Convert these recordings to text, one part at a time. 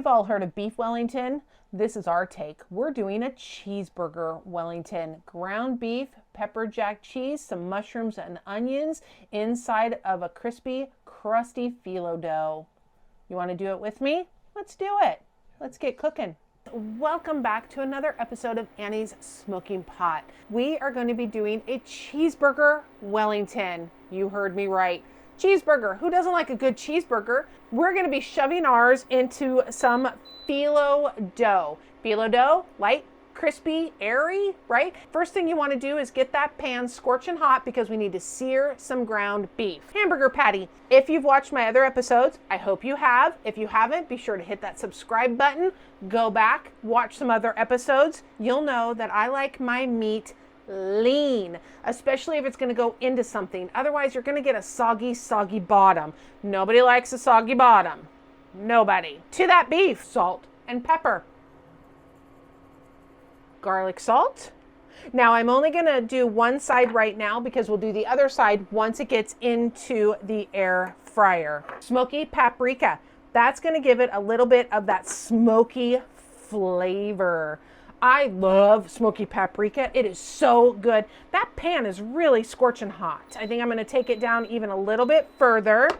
you've all heard of beef Wellington. This is our take. We're doing a cheeseburger Wellington. Ground beef, pepper jack cheese, some mushrooms and onions inside of a crispy, crusty phyllo dough. You want to do it with me? Let's do it. Let's get cooking. Welcome back to another episode of Annie's Smoking Pot. We are going to be doing a cheeseburger Wellington. You heard me right. Cheeseburger. Who doesn't like a good cheeseburger? We're going to be shoving ours into some phyllo dough. Phyllo dough, light, crispy, airy, right? First thing you want to do is get that pan scorching hot because we need to sear some ground beef. Hamburger patty. If you've watched my other episodes, I hope you have. If you haven't, be sure to hit that subscribe button. Go back, watch some other episodes. You'll know that I like my meat lean, especially if it's going to go into something. Otherwise, you're going to get a soggy bottom. Nobody likes a soggy bottom. Nobody. To that beef, salt and pepper. Garlic salt. Now I'm only going to do one side right now because we'll do the other side once it gets into the air fryer. Smoky paprika. That's going to give it a little bit of that smoky flavor. I love smoky paprika. It is so good. That pan is really scorching hot. I think I'm going to take it down even a little bit further.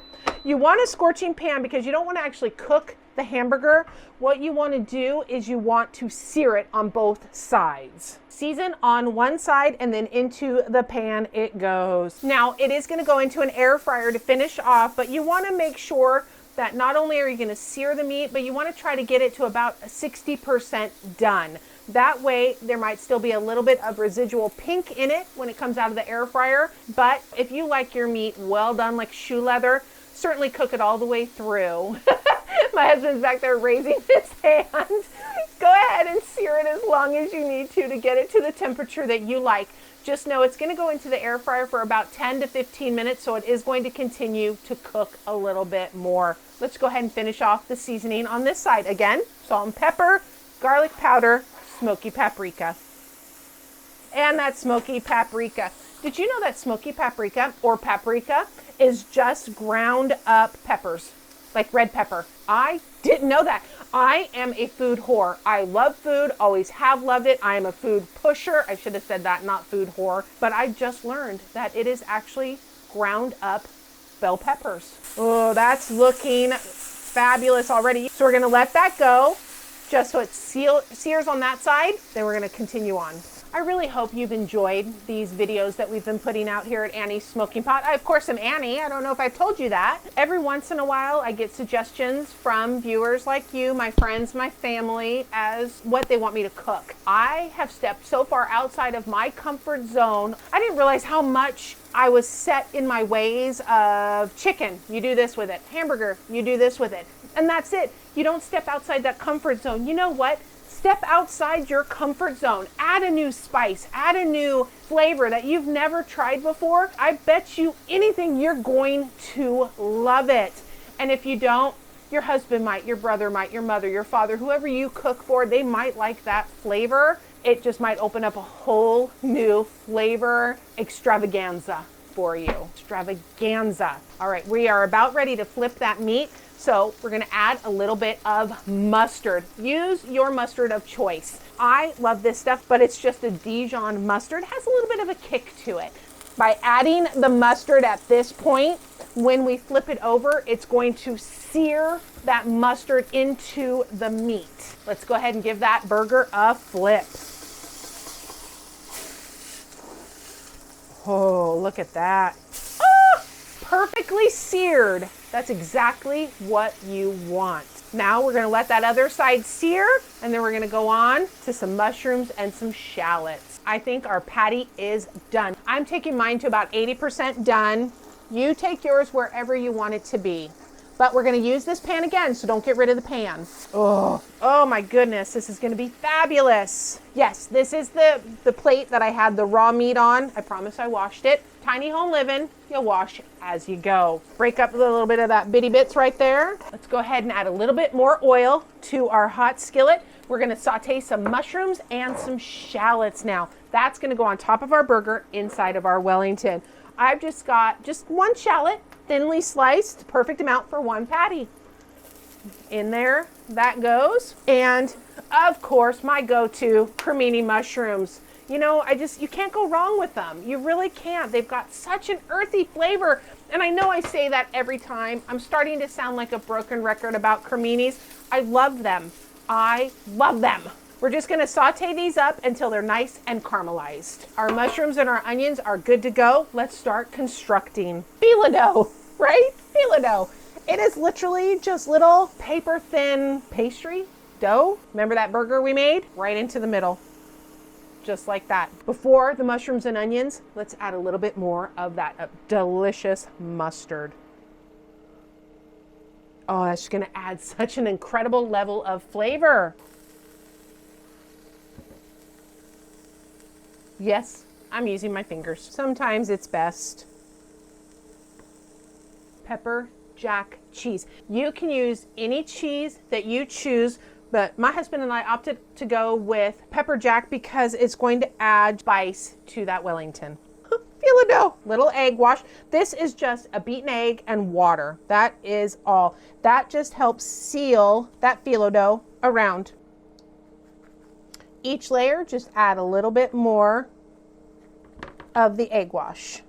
You want a scorching pan because you don't want to actually cook the hamburger. What you want to do is you want to sear it on both sides. Season on one side and then into the pan it goes. Now it is going to go into an air fryer to finish off, but you want to make sure that not only are you going to sear the meat, but you want to try to get it to about 60% done. That way there might still be a little bit of residual pink in it when it comes out of the air fryer. But if you like your meat well done like shoe leather, certainly cook it all the way through. My husband's back there raising his hand. Go ahead and sear it as long as you need to get it to the temperature that you like. Just know it's going to go into the air fryer for about 10 to 15 minutes, so it is going to continue to cook a little bit more. Let's go ahead and finish off the seasoning on this side. Again, salt and pepper, garlic powder, smoky paprika. And that smoky paprika. Did you know that smoky paprika or paprika is just ground up peppers, like red pepper? I didn't know that. I am a food whore. I love food, always have loved it. I am a food pusher. I should have said that, not food whore. But I just learned that it is actually ground up bell peppers. Oh, that's looking fabulous already. So we're going to let that go just so it sears on that side. Then we're going to continue on. I really hope you've enjoyed these videos that we've been putting out here at Annie's Smoking Pot. I, of course, am Annie. I don't know if I've told you that. Every once in a while, I get suggestions from viewers like you, my friends, my family, as what they want me to cook. I have stepped so far outside of my comfort zone. I didn't realize how much I was set in my ways of chicken. You do this with it. Hamburger, you do this with it. And that's it. You don't step outside that comfort zone. You know what? Step outside your comfort zone. Add a new spice, add a new flavor that you've never tried before. I bet you anything you're going to love it. And if you don't, your husband might, your brother might, your mother, your father, whoever you cook for, they might like that flavor. It just might open up a whole new flavor extravaganza for you. Extravaganza. All right, we are about ready to flip that meat. So we're going to add a little bit of mustard. Use your mustard of choice. I love this stuff, but it's just a Dijon mustard. It has a little bit of a kick to it. By adding the mustard at this point, when we flip it over, it's going to sear that mustard into the meat. Let's go ahead and give that burger a flip. Oh, look at that. Oh, perfectly seared. That's exactly what you want. Now we're going to let that other side sear, and then we're going to go on to some mushrooms and some shallots. I think our patty is done. I'm taking mine to about 80% done. You take yours wherever you want it to be. But we're going to use this pan again, so don't get rid of the pan. Oh my goodness, this is going to be fabulous. Yes, this is the plate that I had the raw meat on. I promise I washed it. Tiny home living, you'll wash as you go. Break up a little bit of that bitty bits right there. Let's go ahead and add a little bit more oil to our hot skillet. We're going to saute some mushrooms and some shallots now. That's going to go on top of our burger inside of our Wellington. I've just got one shallot, thinly sliced, perfect amount for one patty. In there that goes. And of course, my go-to, cremini mushrooms. You know, you can't go wrong with them. You really can't. They've got such an earthy flavor. And I know I say that every time. I'm starting to sound like a broken record about creminis. I love them. I love them. We're just gonna saute these up until they're nice and caramelized. Our mushrooms and our onions are good to go. Let's start constructing phyllo dough, right? Phyllo dough. It is literally just little paper thin pastry dough. Remember that burger we made? Right into the middle. Just like that. Before the mushrooms and onions, let's add a little bit more of that delicious mustard. Oh, that's gonna add such an incredible level of flavor. Yes, I'm using my fingers. Sometimes it's best. Pepper jack cheese. You can use any cheese that you choose, but my husband and I opted to go with pepper jack because it's going to add spice to that Wellington. Phyllo dough, little egg wash. This is just a beaten egg and water. That is all. That just helps seal that phyllo dough around. Each layer, just add a little bit more of the egg wash.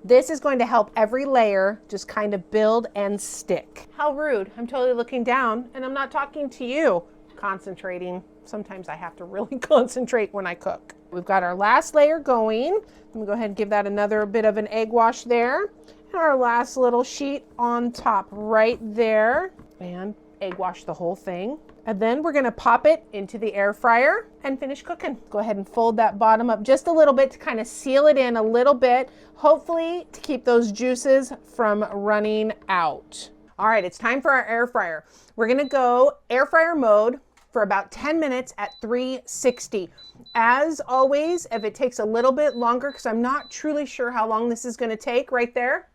This is going to help every layer just kind of build and stick. How rude. I'm totally looking down and I'm not talking to you. Concentrating. Sometimes I have to really concentrate when I cook. We've got our last layer going. Let me go ahead and give that another bit of an egg wash there. And our last little sheet on top right there. And egg wash the whole thing. And then we're gonna pop it into the air fryer and finish cooking. Go ahead and fold that bottom up just a little bit to kind of seal it in a little bit, hopefully to keep those juices from running out. All right, it's time for our air fryer. We're gonna go air fryer mode for about 10 minutes at 360. As always, if it takes a little bit longer, because I'm not truly sure how long this is gonna take, right there,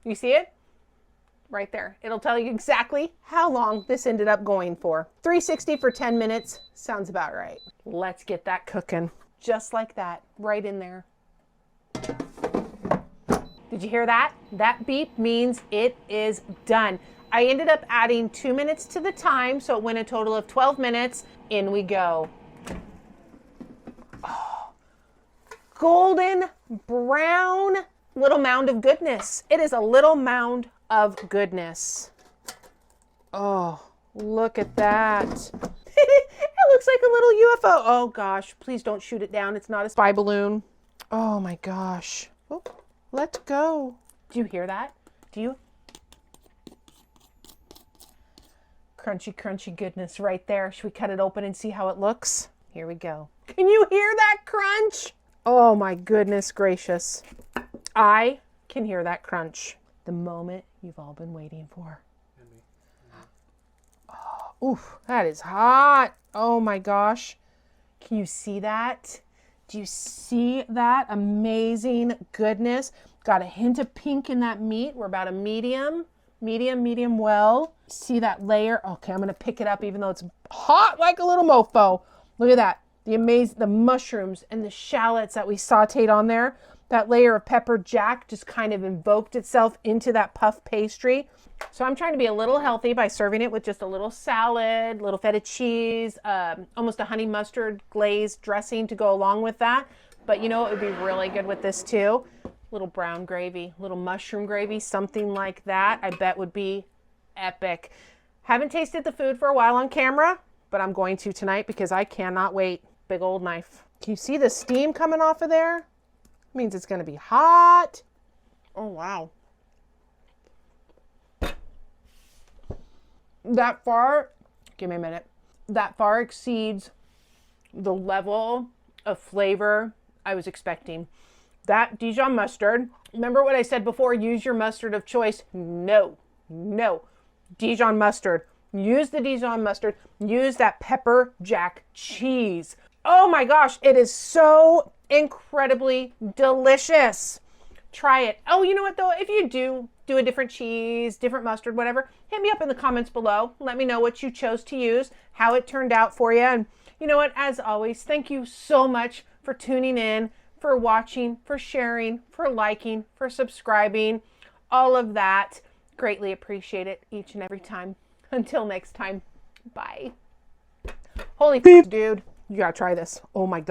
you see it? Right there. It'll tell you exactly how long this ended up going for. 360 for 10 minutes sounds about right. Let's get that cooking. Just like that, right in there. Did you hear that? That beep means it is done. I ended up adding 2 minutes to the time, so it went a total of 12 minutes. In we go. Oh, golden brown little mound of goodness. It is a little mound of goodness. Oh, look at that. It looks like a little UFO. Oh gosh, please don't shoot it down. It's not a spy balloon. Oh my gosh. Oh, let go. Do you hear that? Do you? Crunchy, crunchy goodness right there. Should we cut it open and see how it looks? Here we go. Can you hear that crunch? Oh my goodness gracious. I can hear that crunch. The moment you've all been waiting for. Oh, oof, that is hot. Oh my gosh. Can you see that? Do you see that amazing goodness? Got a hint of pink in that meat. We're about a medium well. See that layer? Okay, I'm gonna pick it up even though it's hot like a little mofo. Look at that. The mushrooms and the shallots that we sauteed on there. That layer of pepper jack just kind of invoked itself into that puff pastry. So I'm trying to be a little healthy by serving it with just a little salad, little feta cheese, almost a honey mustard glazed dressing to go along with that. But you know it would be really good with this too? Little brown gravy, little mushroom gravy, something like that I bet would be epic. Haven't tasted the food for a while on camera, but I'm going to tonight because I cannot wait. Big old knife. Can you see the steam coming off of there? Means it's going to be hot. Oh, wow. That far, give me a minute. That far exceeds the level of flavor I was expecting. That Dijon mustard, remember what I said before, use your mustard of choice? No. Dijon mustard. Use the Dijon mustard. Use that pepper jack cheese. Oh my gosh, it is so incredibly delicious. Try it. Oh, you know what though? If you do a different cheese, different mustard, whatever, hit me up in the comments below. Let me know what you chose to use, how it turned out for you. And you know what? As always, thank you so much for tuning in, for watching, for sharing, for liking, for subscribing, all of that. Greatly appreciate it each and every time. Until next time, bye. Holy dude, you gotta try this. Oh my God.